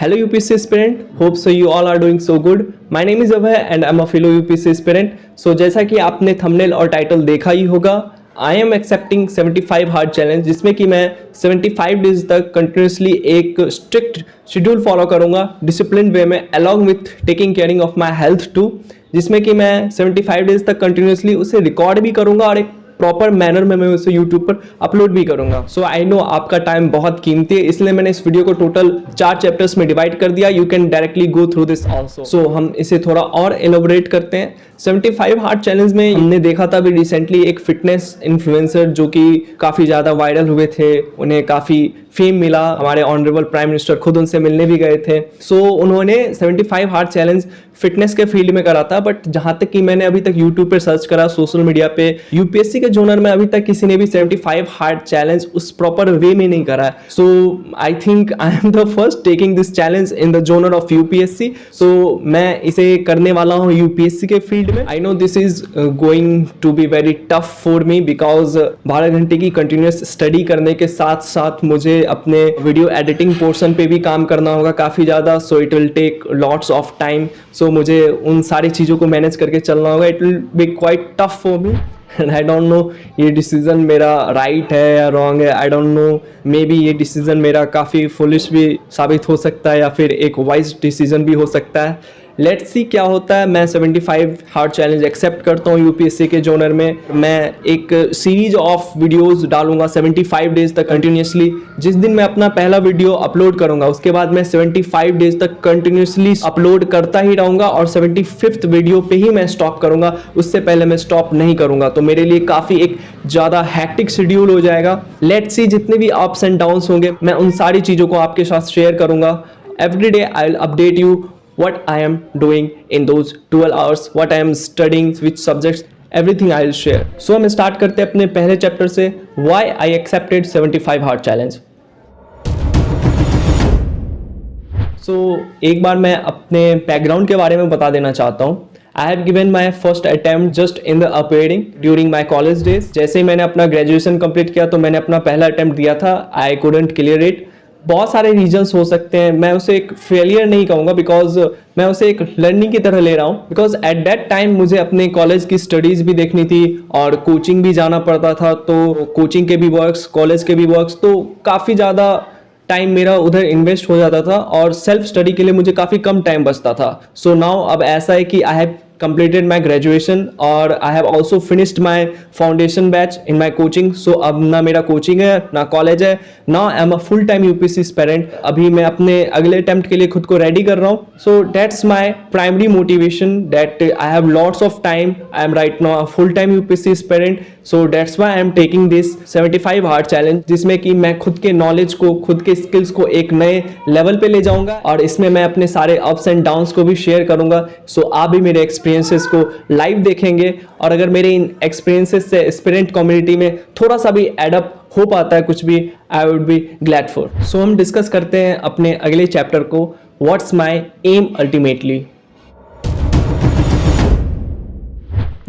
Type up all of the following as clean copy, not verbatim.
Hello UPSC aspirant, hope so you all are doing so good. My name is Abhay and I'm a fellow UPSC aspirant. So जैसा कि आपने thumbnail और title देखा ही होगा, I am accepting 75 hard challenge, जिसमें कि मैं 75 डेज तक कंटिन्यूसली एक स्ट्रिक्ट शेड्यूल फॉलो करूंगा डिसिप्लिन वे में, along with taking caring of my health too, जिसमें कि मैं 75 डेज तक कंटिन्यूसली उसे रिकॉर्ड भी करूंगा और एक प्रॉपर मैनर में मैं उसे यूट्यूब पर अपलोड भी करूंगा। सो आई नो आपका टाइम बहुत कीमती है, इसलिए मैंने इस वीडियो को टोटल 4 चैप्टर्स में डिवाइड कर दिया। You can directly go through this also. So हम इसे थोड़ा और एलोबरेट करते हैं। 75 हार्ड चैलेंज में हमने देखा था अभी रिसेंटली एक फिटनेस इन्फ्लुएंसर जो कि काफ़ी ज़्यादा वायरल हुए थे, उन्हें काफ़ी फेम मिला, हमारे ऑनरेबल प्राइम मिनिस्टर खुद उनसे मिलने भी गए थे। सो उन्होंने 75 हार्ड चैलेंज फिटनेस के फील्ड में करा था, बट जहां तक कि मैंने अभी तक यूट्यूब पे सर्च करा, सोशल मीडिया पे, यूपीएससी के जोनर में अभी तक किसी ने भी 75 हार्ड चैलेंज उस प्रॉपर वे में नहीं करा है। So I think I am the first taking this challenge in the genre of UPSC. So मैं इसे करने वाला हूँ यूपीएससी के फील्ड में। I know this is going to be very tough for me because 12 घंटे की कंटिन्यूस स्टडी करने के साथ साथ मुझे अपने वीडियो एडिटिंग पोर्शन पे भी काम करना होगा काफ़ी ज़्यादा। So it will take lots of time. So मुझे उन सारी चीज़ों को मैनेज करके चलना होगा। It will be quite tough for me and I don't know ये डिसीजन मेरा राइट है या रॉन्ग है। I don't know, maybe ये डिसीजन मेरा काफ़ी फुलिश भी साबित हो सकता है या फिर एक वाइज डिसीजन भी हो सकता है। लेट्स सी क्या होता है। मैं 75 हार्ड चैलेंज एक्सेप्ट करता हूँ यूपीएससी के जोनर में। मैं एक सीरीज ऑफ वीडियोस डालूंगा 75 डेज तक कंटिन्यूसली। जिस दिन मैं अपना पहला वीडियो अपलोड करूंगा उसके बाद मैं 75 डेज तक कंटिन्यूसली अपलोड करता ही रहूंगा और 75th वीडियो पे ही मैं स्टॉप करूंगा, उससे पहले मैं स्टॉप नहीं करूंगा। तो मेरे लिए काफ़ी एक ज़्यादा हैक्टिक शेड्यूल हो जाएगा। लेट्स सी जितने भी अप्स एंड डाउन्स होंगे मैं उन सारी चीज़ों को आपके साथ शेयर करूंगा। Every day I will update you what I am doing in those 12 hours, what I am studying, which subjects, everything I will share. So हम start करते हैं अपने पहले चैप्टर से, why I accepted 75 hard challenge. So एक बार मैं अपने background के बारे में बता देना चाहता हूँ। I have given my first attempt just in the upgrading during my college days. जैसे ही मैंने अपना ग्रेजुएशन कंप्लीट किया तो मैंने अपना पहला अटेम्प्ट दिया था। I couldn't clear it. बहुत सारे रीजंस हो सकते हैं, मैं उसे एक फेलियर नहीं कहूँगा बिकॉज मैं उसे एक लर्निंग की तरह ले रहा हूँ। बिकॉज एट दैट टाइम मुझे अपने कॉलेज की स्टडीज़ भी देखनी थी और कोचिंग भी जाना पड़ता था, तो कोचिंग के भी वर्क्स, कॉलेज के भी वर्क्स, तो काफ़ी ज़्यादा टाइम मेरा उधर इन्वेस्ट हो जाता था और सेल्फ स्टडी के लिए मुझे काफ़ी कम टाइम बचता था। सो नाउ अब ऐसा है कि I have completed my graduation और I have also finished my foundation batch in my coaching. So अब ना मेरा कोचिंग है ना कॉलेज है। Now I am a full time UPSC aspirant. अभी मैं अपने अगले अटेम्प्ट के लिए खुद को रेडी कर रहा हूँ। So that's my primary motivation that I have lots of time. I am right now a full time UPSC aspirant. So that's why I am taking this 75 hard challenge, जिसमें कि मैं खुद के नॉलेज को, खुद के स्किल्स को एक नए लेवल पे ले जाऊंगा और इसमें मैं अपने सारे अप्स एंड डाउन्स को भी शेयर करूंगा। सो आप भी मेरे एक्सपीरियंसेस को लाइव देखेंगे और अगर मेरे इन एक्सपीरियंसेस से एस्पिरेंट कम्युनिटी में थोड़ा सा भी एडअप हो पाता है कुछ भी, I would be glad for. So हम डिस्कस करते हैं अपने अगले चैप्टर को, व्हाट्स माई एम अल्टीमेटली।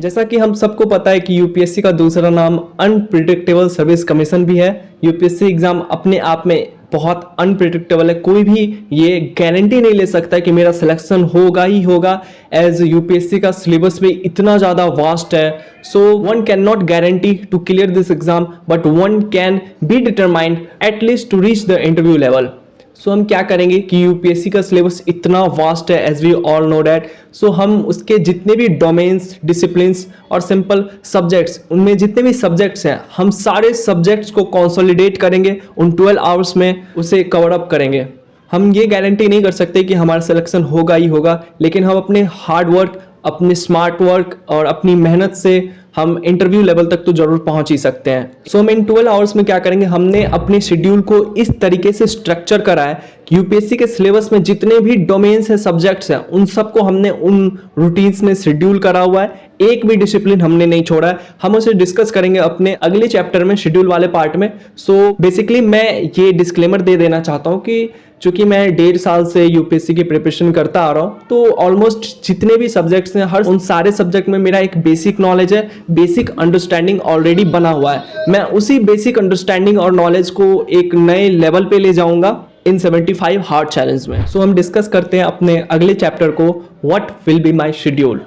जैसा कि हम सबको पता है कि यूपीएससी का दूसरा नाम अनप्रिडिक्टेबल सर्विस कमीशन भी है। यूपीएससी एग्जाम अपने आप में बहुत अनप्रिडिक्टेबल है, कोई भी ये गारंटी नहीं ले सकता कि मेरा सिलेक्शन होगा ही होगा, एज यूपीएससी का सिलेबस भी इतना ज़्यादा वास्ट है। So one can not guarantee to clear this exam but one can be determined at least to reach the interview level. So हम क्या करेंगे कि यूपीएससी का सिलेबस इतना वास्ट है, as we all know that. So हम उसके जितने भी डोमेन्स, डिसिप्लिन्स और सिंपल सब्जेक्ट्स, उनमें जितने भी सब्जेक्ट्स हैं, हम सारे सब्जेक्ट्स को कंसोलिडेट करेंगे, उन 12 आवर्स में उसे कवर अप करेंगे। हम ये गारंटी नहीं कर सकते कि हमारा सिलेक्शन होगा ही होगा, लेकिन हम अपने हार्ड वर्क, अपने स्मार्ट वर्क और अपनी मेहनत से हम इंटरव्यू लेवल तक तो जरूर पहुंच ही सकते हैं। सो हम इन 12 आवर्स में क्या करेंगे, हमने अपने शेड्यूल को इस तरीके से स्ट्रक्चर करा है कि यूपीएससी के सिलेबस में जितने भी डोमेन्स हैं, सब्जेक्ट्स हैं, उन सबको हमने उन रूटीन्स में शेड्यूल करा हुआ है। एक भी डिसिप्लिन हमने नहीं छोड़ा है। हम उसे डिस्कस करेंगे अपने अगले चैप्टर में, शेड्यूल वाले पार्ट में। सो बेसिकली मैं ये डिस्क्लेमर दे देना चाहता हूँ कि चूंकि मैं 1.5 साल से यूपीएससी की प्रिपरेशन करता आ रहा हूँ, तो ऑलमोस्ट जितने भी सब्जेक्ट्स हैं, हर उन सारे सब्जेक्ट में मेरा एक बेसिक नॉलेज है, बेसिक अंडरस्टैंडिंग ऑलरेडी बना हुआ है। मैं उसी बेसिक अंडरस्टैंडिंग और नॉलेज को एक नए लेवल पे ले जाऊंगा इन 75 हार्ड चैलेंज में। सो हम डिस्कस करते हैं अपने अगले चैप्टर को, what will be my schedule.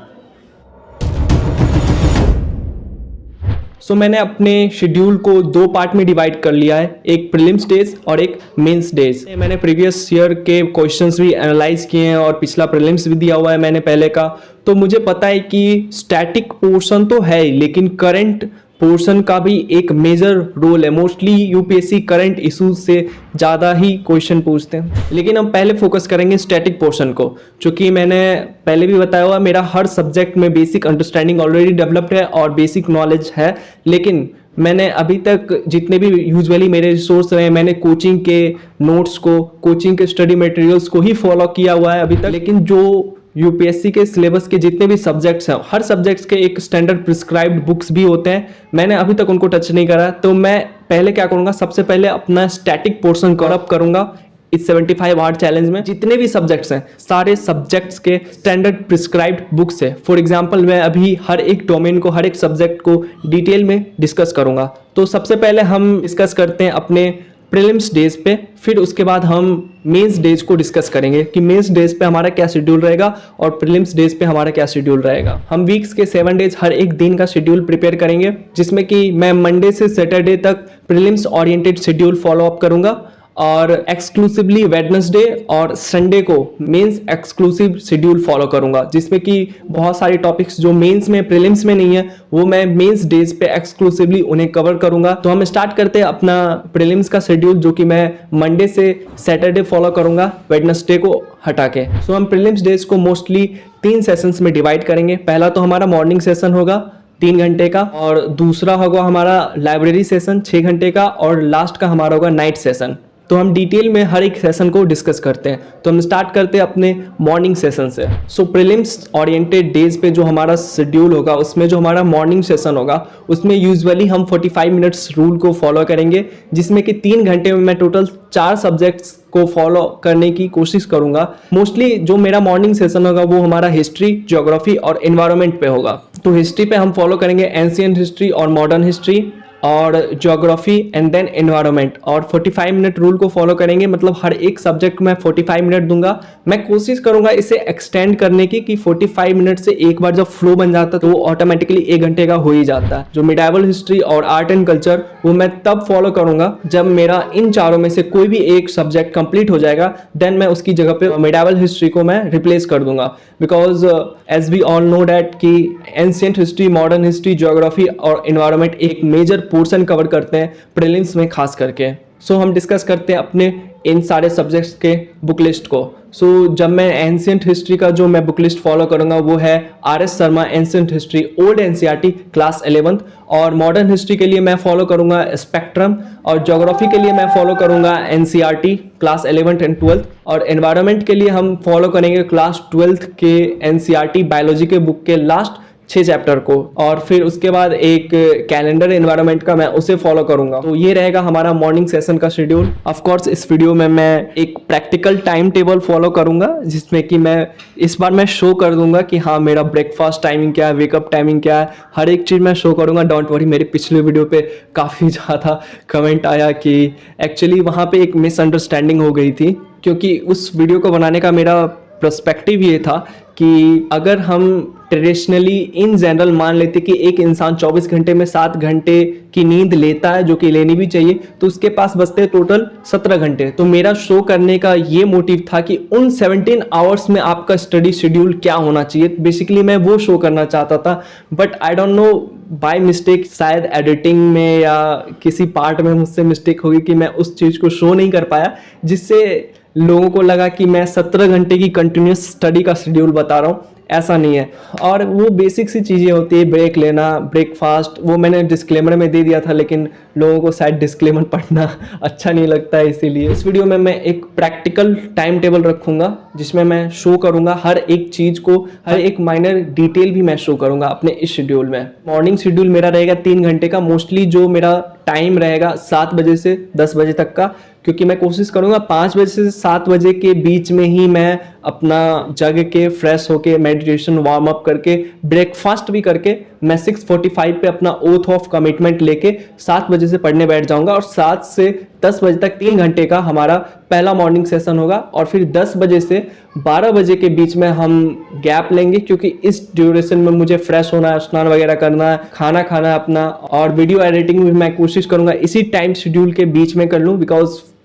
So मैंने अपने शेड्यूल को 2 पार्ट में डिवाइड कर लिया है, एक प्रीलिम्स डेज और एक मेंस डेज। मैंने प्रीवियस ईयर के क्वेश्चंस भी एनालाइज किए हैं और पिछला प्रीलिम्स भी दिया हुआ है मैंने पहले का, तो मुझे पता है कि स्टैटिक पोर्शन तो है ही, लेकिन करंट पोर्शन का भी एक मेजर रोल है। मोस्टली यूपीएससी करंट इश्यूज से ज़्यादा ही क्वेश्चन पूछते हैं, लेकिन हम पहले फोकस करेंगे स्टैटिक पोर्शन को। चूँकि मैंने पहले भी बताया हुआ, मेरा हर सब्जेक्ट में बेसिक अंडरस्टैंडिंग ऑलरेडी डेवलप्ड है और बेसिक नॉलेज है, लेकिन मैंने अभी तक जितने भी यूजुअली मेरे रिसोर्स रहे, मैंने कोचिंग के नोट्स को, कोचिंग के स्टडी मटेरियल्स को ही फॉलो किया हुआ है अभी तक। लेकिन जो यूपीएससी के सिलेबस के जितने भी सब्जेक्ट्स हैं, हर सब्जेक्ट्स के एक स्टैंडर्ड प्रिस्क्राइब्ड बुक्स भी होते हैं, मैंने अभी तक उनको टच नहीं करा। तो मैं पहले क्या करूँगा, सबसे पहले अपना स्टैटिक पोर्शन कवर अप करूँगा इस 75 हार्ड चैलेंज में। जितने भी सब्जेक्ट्स हैं, सारे सब्जेक्ट्स के स्टैंडर्ड प्रिस्क्राइब्ड बुक्स है। फॉर एग्जांपल मैं अभी हर एक डोमेन को, हर एक सब्जेक्ट को डिटेल में डिस्कस करूँगा। तो सबसे पहले हम डिस्कस करते हैं अपने प्रीलिम्स डेज पे, फिर उसके बाद हम मेंस डेज को डिस्कस करेंगे कि मेंस डेज पे हमारा क्या शेड्यूल रहेगा और प्रीलिम्स डेज पे हमारा क्या शेड्यूल रहेगा। हम वीक्स के 7 डेज हर एक दिन का शेड्यूल प्रिपेयर करेंगे, जिसमें कि मैं मंडे से सैटरडे तक prelims oriented schedule follow up करूंगा और एक्सक्लूसिवली वेडनेसडे और संडे को मेंस एक्सक्लूसिव शेड्यूल फॉलो करूंगा, जिसमें कि बहुत सारे टॉपिक्स जो मेंस में प्रीलिम्स में नहीं है, वो मैं मेंस डेज पे एक्सक्लूसिवली उन्हें कवर करूंगा। तो हम स्टार्ट करते हैं अपना प्रीलिम्स का शेड्यूल, जो कि मैं मंडे से सैटरडे फॉलो करूंगा, वेडनेसडे को हटा के। सो हम प्रीलिम्स डेज को मोस्टली 3 सेशंस में डिवाइड करेंगे। पहला तो हमारा मॉर्निंग सेशन होगा 3 घंटे का, और दूसरा होगा हमारा लाइब्रेरी सेशन 6 घंटे का, और लास्ट का हमारा होगा नाइट सेशन। तो हम डिटेल में हर एक सेशन को डिस्कस करते हैं। तो हम स्टार्ट करते हैं अपने मॉर्निंग सेशन से। सो प्रीलिम्स ओरिएंटेड डेज पे जो हमारा शेड्यूल होगा, उसमें जो हमारा मॉर्निंग सेशन होगा, उसमें यूजुअली हम 45 मिनट्स रूल को फॉलो करेंगे, जिसमें कि 3 घंटे में मैं टोटल 4 सब्जेक्ट्स को फॉलो करने की कोशिश करूंगा। मोस्टली जो मेरा मॉर्निंग सेशन होगा वो हमारा हिस्ट्री, ज्योग्राफी और एनवायरनमेंट पे होगा। तो हिस्ट्री पे हम फॉलो करेंगे एंशिएंट हिस्ट्री और मॉडर्न हिस्ट्री, और ज्योग्राफी एंड देन एनवायरनमेंट, और 45 मिनट रूल को फॉलो करेंगे। मतलब हर एक सब्जेक्ट में 45 मिनट दूंगा। मैं कोशिश करूंगा इसे एक्सटेंड करने की, कि 45 मिनट से एक बार जब फ्लो बन जाता है तो वो ऑटोमेटिकली 1 घंटे का हो ही जाता है। जो मिडाइवल हिस्ट्री और आर्ट एंड कल्चर, वो मैं तब फॉलो करूंगा जब मेरा इन चारों में से कोई भी एक सब्जेक्ट कंप्लीट हो जाएगा, देन मैं उसकी जगह पे मिडाइवल हिस्ट्री को मैं रिप्लेस कर दूंगा। Because as we all know that कि ancient history, modern history, geography और एनवायरनमेंट एक मेजर पोर्शन कवर करते हैं प्रीलिम्स में खास करके। सो हम डिस्कस करते हैं अपने इन सारे सब्जेक्ट्स के बुक लिस्ट को। सो जब मैं एंशिएंट हिस्ट्री का जो मैं बुक लिस्ट फॉलो करूंगा वो है RS. Sharma ancient history old NCERT class 11th, और मॉडर्न हिस्ट्री के लिए मैं फॉलो करूंगा स्पेक्ट्रम, और ज्योग्राफी के लिए मैं फॉलो करूंगा NCERT class 11th and 12th, और एनवायरनमेंट के लिए हम फॉलो करेंगे क्लास 12th के एनसीईआरटी बायोलॉजी के बुक के लास्ट 6 चैप्टर को, और फिर उसके बाद एक कैलेंडर एनवायरनमेंट का मैं उसे फॉलो करूंगा। तो ये रहेगा हमारा मॉर्निंग सेशन का शेड्यूल। ऑफ कोर्स इस वीडियो में मैं एक प्रैक्टिकल टाइम टेबल फॉलो करूंगा, जिसमें कि मैं इस बार मैं शो कर दूंगा कि हाँ मेरा ब्रेकफास्ट टाइमिंग क्या है, वेकअप टाइमिंग क्या है, हर एक चीज़ मैं शो करूंगा। डोंट वरी, मेरे पिछले वीडियो पे काफ़ी ज़्यादा कमेंट आया कि एक्चुअली वहाँ पे एक मिसअंडरस्टैंडिंग हो गई थी, क्योंकि उस वीडियो को बनाने का मेरा पर्सपेक्टिव ये था कि अगर हम ट्रेडिशनली इन जनरल मान लेते कि एक इंसान 24 घंटे में 7 घंटे की नींद लेता है, जो कि लेनी भी चाहिए, तो उसके पास बचते टोटल 17 घंटे। तो मेरा शो करने का ये मोटिव था कि उन 17 आवर्स में आपका स्टडी शेड्यूल क्या होना चाहिए। बेसिकली मैं वो शो करना चाहता था, but I don't no by mistake, शायद एडिटिंग में या किसी पार्ट में मुझसे मिस्टेक होगी कि मैं उस चीज़ को शो नहीं कर पाया, जिससे लोगों को लगा कि मैं 17 घंटे की कंटिन्यूस स्टडी का शेड्यूल बता रहा हूँ। ऐसा नहीं है। और वो बेसिक सी चीज़ें होती है, ब्रेक लेना, ब्रेकफास्ट, वो मैंने डिस्क्लेमर में दे दिया था, लेकिन लोगों को शायद डिस्क्लेमर पढ़ना अच्छा नहीं लगता है, इसीलिए इस वीडियो में मैं एक प्रैक्टिकल टाइम टेबल रखूंगा, जिसमें मैं शो करूंगा हर एक चीज़ को, हर एक माइनर डिटेल भी मैं शो करूंगा अपने इस शेड्यूल में। मॉर्निंग शेड्यूल मेरा रहेगा 3 घंटे का। मोस्टली जो मेरा टाइम रहेगा 7 बजे से 10 बजे तक का, क्योंकि मैं कोशिश करूंगा 5 बजे से 7 बजे के बीच में ही मैं अपना जग के फ्रेश होके मेडिटेशन वार्म अप करके ब्रेकफास्ट भी करके मैं 6:45 पे अपना ओथ ऑफ कमिटमेंट लेके 7 बजे से पढ़ने बैठ जाऊंगा और 7 से 10 बजे तक 3 घंटे का हमारा पहला मॉर्निंग सेशन होगा और फिर 10 बजे से 12 बजे के बीच में हम गैप लेंगे, क्योंकि इस ड्यूरेशन में मुझे फ्रेश होना है, स्नान वगैरह करना है, खाना खाना है अपना, और वीडियो एडिटिंग भी मैं कोशिश करूंगा इसी टाइम शेड्यूल के बीच में कर लूं,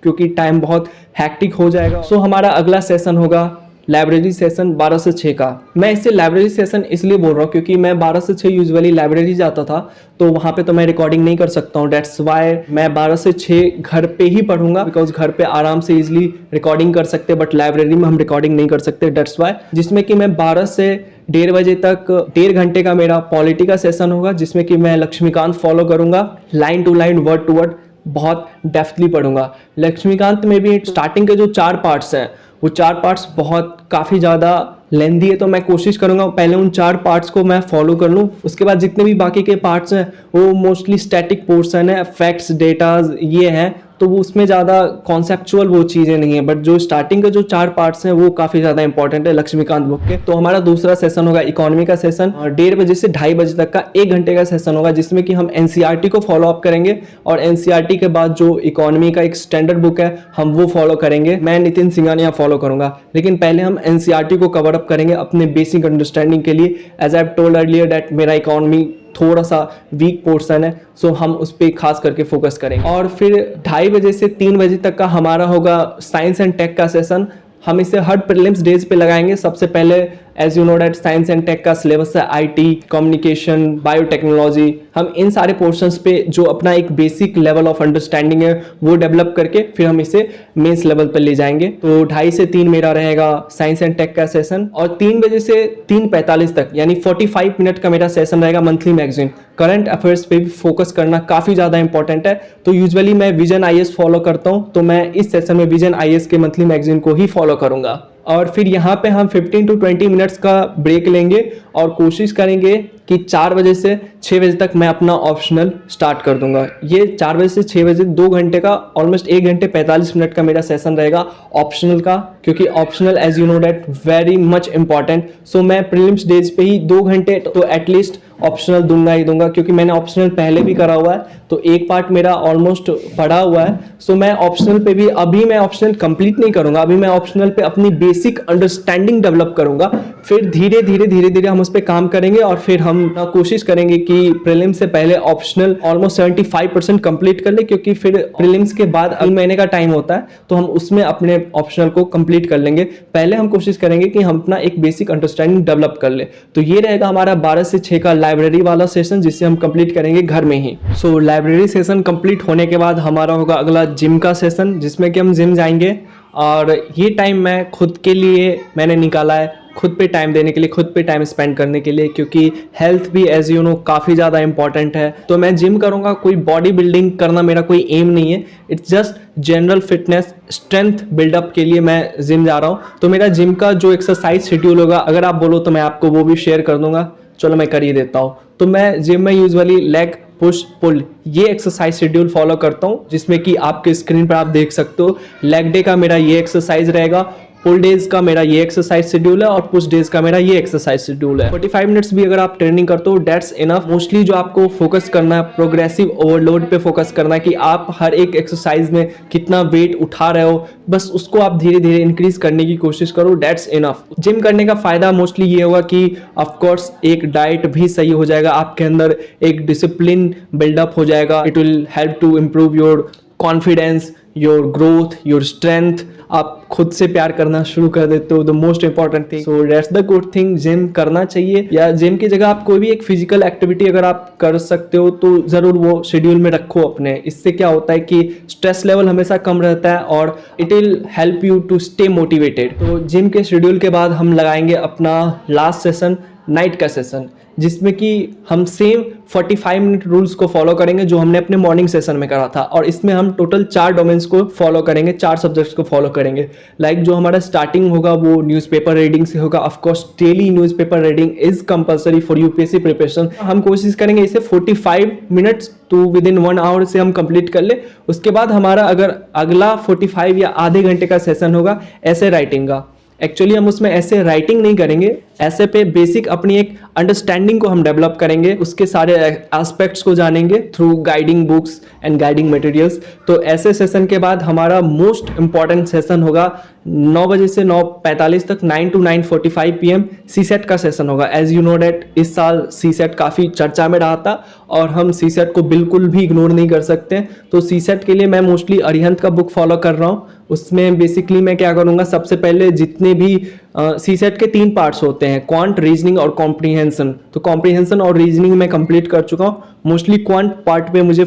क्योंकि टाइम बहुत हैक्टिक हो जाएगा। सो हमारा अगला सेशन होगा लाइब्रेरी सेशन 12 से 6 का। मैं इसे लाइब्रेरी सेशन इसलिए बोल रहा हूँ क्योंकि मैं 12 से 6 यूजुअली लाइब्रेरी जाता था, तो वहाँ पे तो मैं रिकॉर्डिंग नहीं कर सकता हूँ। डेट्स वाई मैं 12 से 6 घर पे ही पढ़ूंगा, बिकॉज घर पे आराम से इजिली रिकॉर्डिंग कर सकते, बट लाइब्रेरी में हम रिकॉर्डिंग नहीं कर सकते। डेट्स वाई जिसमें कि मैं 12 से 1:30 बजे तक 1.5 घंटे का मेरा पॉलिटी का सेशन होगा, जिसमें कि मैं लक्ष्मीकांत फॉलो करूंगा, line to line, word to word बहुत डेप्थली पढ़ूंगा। लक्ष्मीकांत में भी स्टार्टिंग के जो 4 पार्ट्स हैं वो 4 पार्ट्स बहुत काफ़ी ज़्यादा लेंदी है, तो मैं कोशिश करूंगा पहले उन 4 पार्ट्स को मैं फॉलो कर लूँ। उसके बाद जितने भी बाकी के पार्ट्स हैं वो मोस्टली स्टैटिक पोर्शन है, फैक्ट्स डेटाज ये हैं, तो वो उसमें ज़्यादा कॉन्सेप्चुअल वो चीज़ें नहीं है, बट जो स्टार्टिंग के जो 4 पार्ट्स हैं वो काफ़ी ज़्यादा इंपॉर्टेंट है लक्ष्मीकांत बुक के। तो हमारा दूसरा सेशन होगा इकोनॉमी का सेशन, 1:30 बजे से 2:30 बजे तक का 1 घंटे का सेशन होगा, जिसमें कि हम एनसीईआरटी को फॉलो अप करेंगे और एनसीईआरटी के बाद जो इकोनॉमी का एक स्टैंडर्ड बुक है हम वो फॉलो करेंगे। मैं नितिन सिंघानिया फॉलो करूंगा, लेकिन पहले हम एनसीईआरटी को कवर अप करेंगे अपने बेसिक अंडरस्टैंडिंग के लिए। As I have told earlier that मेरा इकोनॉमी थोड़ा सा वीक पोर्शन है, सो हम उस पर खास करके फोकस करेंगे। और फिर 2:30 बजे से 3 बजे तक का हमारा होगा साइंस एंड टेक का सेशन। हम इसे हर प्रीलिम्स डेज पे लगाएंगे। सबसे पहले as you know that science and tech का सिलेबस है आईटी, कम्युनिकेशन, बायोटेक्नोलॉजी। हम इन सारे पोर्शंस पे जो अपना एक बेसिक लेवल ऑफ अंडरस्टैंडिंग है वो डेवलप करके फिर हम इसे मेंस लेवल पर ले जाएंगे। तो 2:30 से 3 मेरा रहेगा साइंस एंड टेक का सेशन, और 3 बजे से 3:45 तक यानी 45 मिनट का मेरा सेशन रहेगा मंथली मैगजीन। करंट अफेयर्स पे भी फोकस करना काफ़ी ज़्यादा इंपॉर्टेंट है, तो यूजुअली मैं विजन आईएएस फॉलो करता हूँ, तो मैं इस सेशन में विजन आईएएस के मंथली मैगजीन को ही फॉलो करूँगा। और फिर यहाँ पे हम 15 to 20 मिनट्स का ब्रेक लेंगे और कोशिश करेंगे कि 4 बजे से 6 बजे तक मैं अपना ऑप्शनल स्टार्ट कर दूंगा। ये 4 बजे से 6 बजे 2 घंटे का ऑलमोस्ट 1 घंटे 45 मिनट का मेरा सेशन रहेगा ऑप्शनल का, क्योंकि optional as you know that very much important. So मैं प्रीलिम्स डेज पे ही 2 घंटे तो एटलीस्ट ऑप्शनल दूंगा ही दूंगा, क्योंकि मैंने ऑप्शनल पहले भी करा हुआ है, तो एक पार्ट मेरा ऑलमोस्ट पढ़ा हुआ है। सो मैं ऑप्शनल पे भी अभी मैं ऑप्शनल कंप्लीट नहीं करूंगा, अभी मैं ऑप्शनल पे अपनी बेसिक अंडरस्टैंडिंग डेवलप करूंगा, फिर धीरे धीरे हम उस पर काम करेंगे और फिर हम कोशिश करेंगे कि प्रीलिम्स से पहले ऑप्शनल ऑलमोस्ट 75% कंप्लीट कर ले, क्योंकि फिर प्रीलिम्स के बाद 1 महीने का टाइम होता है, तो हम उसमें अपने ऑप्शनल को कंप्लीट कर लेंगे। पहले हम कोशिश करेंगे कि हम अपना एक बेसिक अंडरस्टैंडिंग डेवलप कर ले। तो ये रहेगा हमारा 12 से 6 का लाइब्रेरी वाला सेशन, जिसे हम कंप्लीट करेंगे घर में ही। सो लाइब्रेरी सेशन कंप्लीट होने के बाद हमारा होगा अगला जिम का सेशन, जिसमें कि हम जिम जाएंगे, और ये टाइम मैं खुद के लिए मैंने निकाला है, खुद पे टाइम देने के लिए, खुद पे टाइम स्पेंड करने के लिए, क्योंकि हेल्थ भी एज यू नो काफ़ी ज़्यादा इंपॉर्टेंट है। तो मैं जिम करूँगा, कोई बॉडी बिल्डिंग करना मेरा कोई एम नहीं है, it's just general fitness strength buildup के लिए मैं जिम जा रहा हूँ। तो मेरा जिम का जो एक्सरसाइज शेड्यूल होगा, अगर आप बोलो तो मैं आपको वो भी शेयर कर दूंगा। चलो मैं कर ही देता हूँ। तो मैं जिम में यूजुअली लेग, पुश, पुल ये एक्सरसाइज शेड्यूल फॉलो करता हूँ, जिसमें कि आपके स्क्रीन पर आप देख सकते हो। लेग डे का मेरा ये एक्सरसाइज रहेगा, पुल डेज का मेरा ये एक्सरसाइज शेड्यूल है, और पुश डेज का मेरा ये एक्सरसाइज शेड्यूल है। 45 मिनट्स भी अगर आप ट्रेनिंग करते हो डेट्स इनफ। मोस्टली जो आपको फोकस करना है प्रोग्रेसिव ओवरलोड पे फोकस करना है, कि आप हर एक एक्सरसाइज में कितना वेट उठा रहे हो, बस उसको आप धीरे धीरे इंक्रीज करने की कोशिश करो, डेट्स इनफ। जिम करने का फायदा मोस्टली ये होगा कि ऑफकोर्स एक डाइट भी सही हो जाएगा, आपके अंदर एक डिसिप्लिन बिल्डअप हो जाएगा। It will help to improve your confidence, your growth, your strength. आप खुद से प्यार करना शुरू कर देते हो, the most important thing. So that's the good thing, gym करना चाहिए। या जिम की जगह आप कोई भी एक फिजिकल एक्टिविटी अगर आप कर सकते हो तो ज़रूर वो शेड्यूल में रखो अपने। इससे क्या होता है कि स्ट्रेस लेवल हमेशा कम रहता है और it will help you to stay motivated. तो जिम के शेड्यूल के बाद हम लगाएंगे अपना लास्ट सेशन, नाइट का सेशन, जिसमें कि हम सेम 45 मिनट रूल्स को फॉलो करेंगे जो हमने अपने मॉर्निंग सेशन में करा था, और इसमें हम टोटल 4 डोमेन्स को फॉलो करेंगे, 4 सब्जेक्ट्स को फॉलो करेंगे। लाइक जो हमारा स्टार्टिंग होगा वो न्यूज़पेपर रीडिंग से होगा। Of course daily newspaper reading is compulsory for UPSC preparation. हम कोशिश करेंगे इसे 45 मिनट्स तो विद इन 1 आवर से हम कंप्लीट कर ले। उसके बाद हमारा अगर अगला 45 या आधे घंटे का सेशन होगा ऐसे राइटिंग का। एक्चुअली हम उसमें ऐसे राइटिंग नहीं करेंगे, ऐसे पे बेसिक अपनी एक अंडरस्टैंडिंग को हम डेवलप करेंगे, उसके सारे एस्पेक्ट्स को जानेंगे through guiding books and guiding materials. तो ऐसे सेशन के बाद हमारा मोस्ट इंपॉर्टेंट सेशन होगा 9 बजे से 9:45 तक, 9 to 9:45 PM सीसेट का सेशन होगा। एज यू नो डेट इस साल सीसेट काफ़ी चर्चा में रहा था और हम सीसेट को बिल्कुल भी इग्नोर नहीं कर सकते। तो सीसेट के लिए मैं मोस्टली अरिहंत का बुक फॉलो कर रहा हूँ। उसमें बेसिकली मैं क्या करूँगा, सबसे पहले जितने भी सीसेट के 3 पार्ट्स होते हैं, क्वांट, रीजनिंग और कॉम्प्रीहेंशन। तो कॉम्प्रीहेंशन और रीजनिंग मैं कंप्लीट कर चुका हूँ। मोस्टली क्वांट पार्ट पे मुझे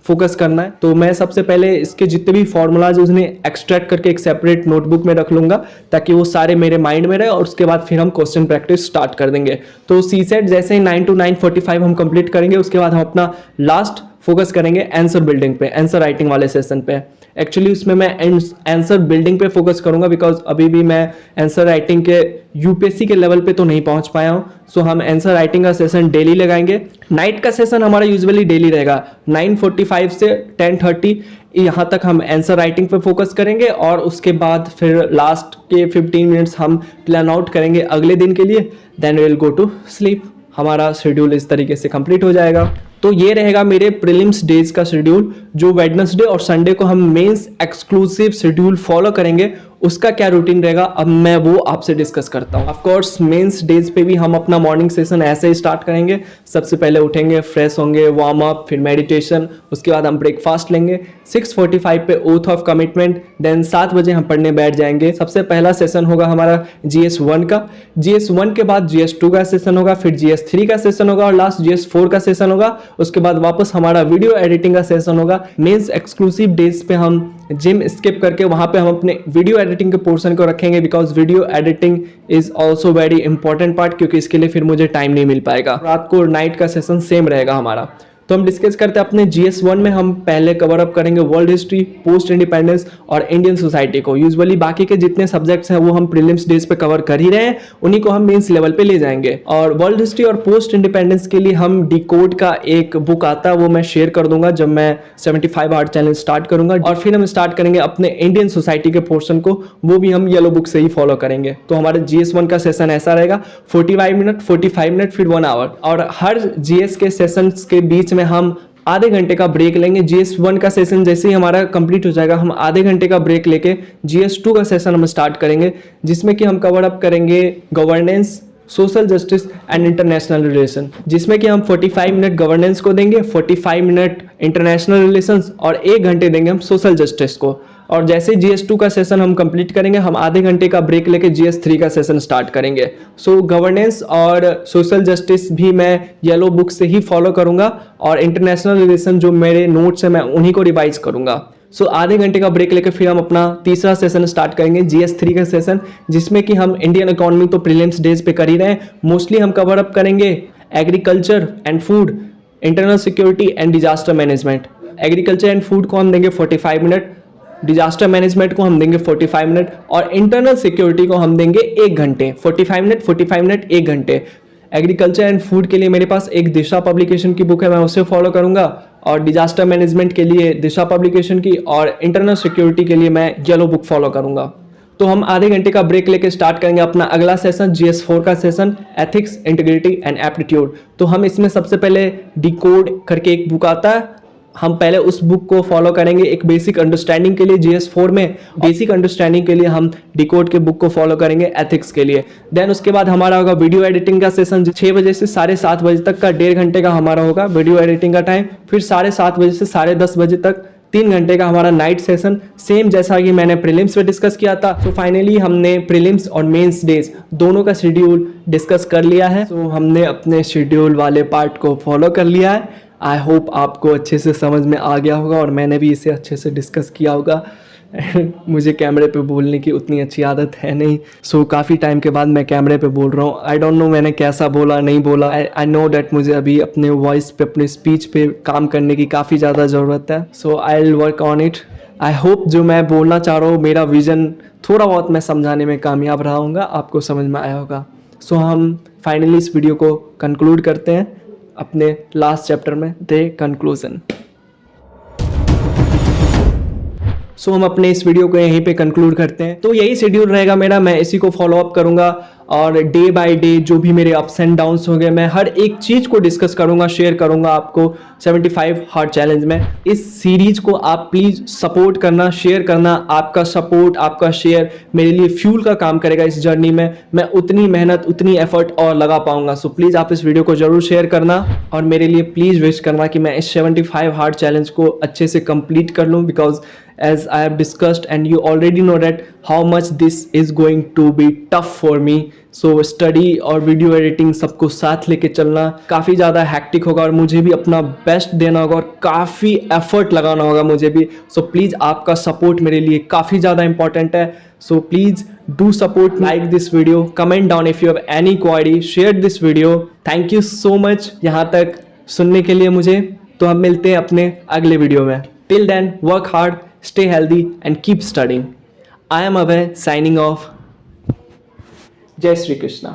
फोकस करना है। तो मैं सबसे पहले इसके जितने भी फॉर्मूलाज उन्हें एक्सट्रैक्ट करके एक सेपरेट नोटबुक में रख लूंगा ताकि वो सारे मेरे माइंड में रहे, और उसके बाद फिर हम क्वेश्चन प्रैक्टिस स्टार्ट कर देंगे। तो सीसेट जैसे ही 9 to 9:45 हम कंप्लीट करेंगे, उसके बाद हम अपना लास्ट फोकस करेंगे आंसर बिल्डिंग पे, आंसर राइटिंग वाले सेशन पे। एक्चुअली उसमें मैं आंसर बिल्डिंग पे फोकस करूंगा बिकॉज अभी भी मैं आंसर राइटिंग के यूपीएससी के लेवल पे तो नहीं पहुंच पाया हूं। सो हम आंसर राइटिंग का सेशन डेली लगाएंगे। नाइट का सेशन हमारा यूजुअली डेली रहेगा 9:45 से 10:30, यहाँ तक हम आंसर राइटिंग पे फोकस करेंगे, और उसके बाद फिर लास्ट के 15 मिनट्स हम प्लान आउट करेंगे अगले दिन के लिए। Then we will go to sleep. हमारा शेड्यूल इस तरीके से कंप्लीट हो जाएगा। तो ये रहेगा मेरे प्रीलिम्स डेज का शेड्यूल। जो वेडनेसडे और संडे को हम मेंस एक्सक्लूसिव शेड्यूल फॉलो करेंगे, उसका क्या रूटीन रहेगा अब मैं वो आपसे डिस्कस करता हूँ। ऑफ कोर्स मेंस डेज पे भी हम अपना मॉर्निंग सेशन ऐसे ही स्टार्ट करेंगे। सबसे पहले उठेंगे, फ्रेश होंगे, वार्म अप, फिर मेडिटेशन, उसके बाद हम ब्रेकफास्ट लेंगे। 6:45 पे ओथ ऑफ कमिटमेंट, देन 7 बजे हम पढ़ने बैठ जाएंगे। सबसे पहला सेशन होगा हमारा GS1 का। GS1 के बाद GS2 का सेशन होगा, फिर GS3 का सेशन होगा और लास्ट GS4 का सेशन होगा। उसके बाद वापस हमारा वीडियो एडिटिंग का सेशन होगा। मेंस एक्सक्लूसिव डेज पे हम जिम स्किप करके वहां पे हम अपने वीडियो एडिटिंग के पोर्शन को रखेंगे because video editing is also very important part, क्योंकि इसके लिए फिर मुझे टाइम नहीं मिल पाएगा। रात को नाइट का सेशन सेम रहेगा हमारा। तो हम डिस्कस करते हैं अपने GS1 में हम पहले कवर अप करेंगे वर्ल्ड हिस्ट्री, पोस्ट इंडिपेंडेंस और इंडियन सोसाइटी को। यूजुअली बाकी के जितने सब्जेक्ट्स हैं वो हम प्रीलिम्स डेज पे कवर कर ही रहे हैं, उन्हीं को हम मेंस लेवल पे ले जाएंगे। और वर्ल्ड हिस्ट्री और पोस्ट इंडिपेंडेंस के लिए हम डिकोड का एक बुक आता है, वो मैं शेयर कर दूंगा जब मैं 75 हार्ड चैलेंज स्टार्ट करूंगा। और फिर हम स्टार्ट करेंगे अपने इंडियन सोसाइटी के पोर्शन को, वो भी हम येलो बुक से ही फॉलो करेंगे। तो हमारे GS1 का सेशन ऐसा रहेगा 45 मिनट, 45 मिनट, फिर 1 आवर। और हर GS के सेशन के बीच में हम आधे घंटे का ब्रेक लेंगे। GS1 का सेशन जैसे ही हमारा कंप्लीट हो जाएगा, हम आधे घंटे का ब्रेक लेके GS2 का सेशन हम स्टार्ट करेंगे, जिसमें कि हम कवर अप करेंगे governance, social justice and international relation, जिसमें कि हम 45 मिनट गवर्नेंस को देंगे, 45 मिनट इंटरनेशनल रिलेशंस और 1 घंटे देंगे हम सोशल जस्टिस को। और जैसे GS2 का सेशन हम कंप्लीट करेंगे, हम आधे घंटे का ब्रेक लेके GS3 का सेशन स्टार्ट करेंगे। सो गवर्नेंस और सोशल जस्टिस भी मैं येलो बुक से ही फॉलो करूंगा, और इंटरनेशनल रिलेशन जो मेरे नोट्स हैं मैं उन्हीं को रिवाइज करूंगा। सो आधे घंटे का ब्रेक लेकर फिर हम अपना तीसरा सेशन स्टार्ट करेंगे, GS3 का सेशन, जिसमें कि हम इंडियन इकोनॉमी तो प्रीलिम्स डेज पे कर ही रहे हैं। मोस्टली हम कवर अप करेंगे agriculture and food, internal security and disaster management. Agriculture and food को हम देंगे 45 मिनट, डिजास्टर मैनेजमेंट को हम देंगे 45 मिनट, और इंटरनल सिक्योरिटी को हम देंगे 1 घंटे। 45 मिनट, 45 मिनट, 1 घंटे। एग्रीकल्चर एंड फूड के लिए मेरे पास एक दिशा पब्लिकेशन की बुक है, मैं उसे फॉलो करूंगा। और डिजास्टर मैनेजमेंट के लिए दिशा पब्लिकेशन की, और इंटरनल सिक्योरिटी के लिए मैं येलो बुक फॉलो करूंगा। तो हम आधे घंटे का ब्रेक लेके स्टार्ट करेंगे अपना अगला सेशन, GS4 का session, ethics, integrity and aptitude. तो हम इसमें सबसे पहले डिकोड करके एक बुक आता है, हम पहले उस बुक को फॉलो करेंगे एक बेसिक अंडरस्टैंडिंग के लिए। GS4 में बेसिक अंडरस्टैंडिंग के लिए हम डिकोड के बुक को फॉलो करेंगे एथिक्स के लिए। देन उसके बाद हमारा होगा वीडियो एडिटिंग का सेशन, 6 बजे से 7:30 बजे तक का 1.5 घंटे का हमारा होगा वीडियो एडिटिंग का टाइम। फिर 7:30 बजे से 10:30 बजे तक 3 घंटे का हमारा नाइट सेशन, सेम जैसा कि मैंने प्रीलिम्स पे डिस्कस किया था। तो फाइनली हमने प्रीलिम्स और मेंस डेज दोनों का शेड्यूल डिस्कस कर लिया है। तो हमने अपने शेड्यूल वाले पार्ट को फॉलो कर लिया है। आई होप आपको अच्छे से समझ में आ गया होगा और मैंने भी इसे अच्छे से डिस्कस किया होगा। मुझे कैमरे पे बोलने की उतनी अच्छी आदत है नहीं, सो काफ़ी टाइम के बाद मैं कैमरे पे बोल रहा हूँ। आई डोंट नो मैंने कैसा बोला, नहीं बोला। आई नो डैट मुझे अभी अपने वॉइस पे, अपने स्पीच पे काम करने की काफ़ी ज़्यादा ज़रूरत है। So I will work on it. I hope जो मैं बोलना चाह रहा हूँ, मेरा विजन थोड़ा बहुत मैं समझाने में कामयाब रहा हूँगा, आपको समझ में आया होगा। सो हम फाइनली इस वीडियो को कंक्लूड करते हैं अपने लास्ट चैप्टर में, द कंक्लूजन। सो हम अपने इस वीडियो को यहीं पे कंक्लूड करते हैं। तो यही शेड्यूल रहेगा मेरा, मैं इसी को फॉलो अप करूंगा और डे बाय डे जो भी मेरे अप्स एंड डाउन्स हो गए मैं हर एक चीज़ को डिस्कस करूंगा, शेयर करूंगा आपको 75 हार्ड चैलेंज में। इस सीरीज को आप प्लीज़ सपोर्ट करना, शेयर करना। आपका सपोर्ट, आपका शेयर मेरे लिए फ्यूल का काम करेगा इस जर्नी में। मैं उतनी मेहनत, उतनी एफर्ट और लगा पाऊंगा। सो प्लीज़ आप इस वीडियो को जरूर शेयर करना और मेरे लिए प्लीज़ विश करना कि मैं इस 75 हार्ड चैलेंज को अच्छे से कंप्लीट कर लूँ, because as I have discussed and you already know that how much this is going to be tough for me. So study और वीडियो एडिटिंग सबको साथ लेके चलना काफ़ी ज़्यादा हैक्टिक होगा और मुझे भी अपना बेस्ट देना होगा और काफ़ी एफर्ट लगाना होगा मुझे भी। सो प्लीज़ आपका सपोर्ट मेरे लिए काफ़ी ज़्यादा इंपॉर्टेंट है। So please do support, like this video, comment down if you have any query, share this video. Thank you so much यहाँ तक सुनने के लिए मुझे। तो हम मिलते हैं अपने अगले वीडियो में। Till then work hard, stay healthy and keep studying. I am Abhay signing off. Jai Shri Krishna.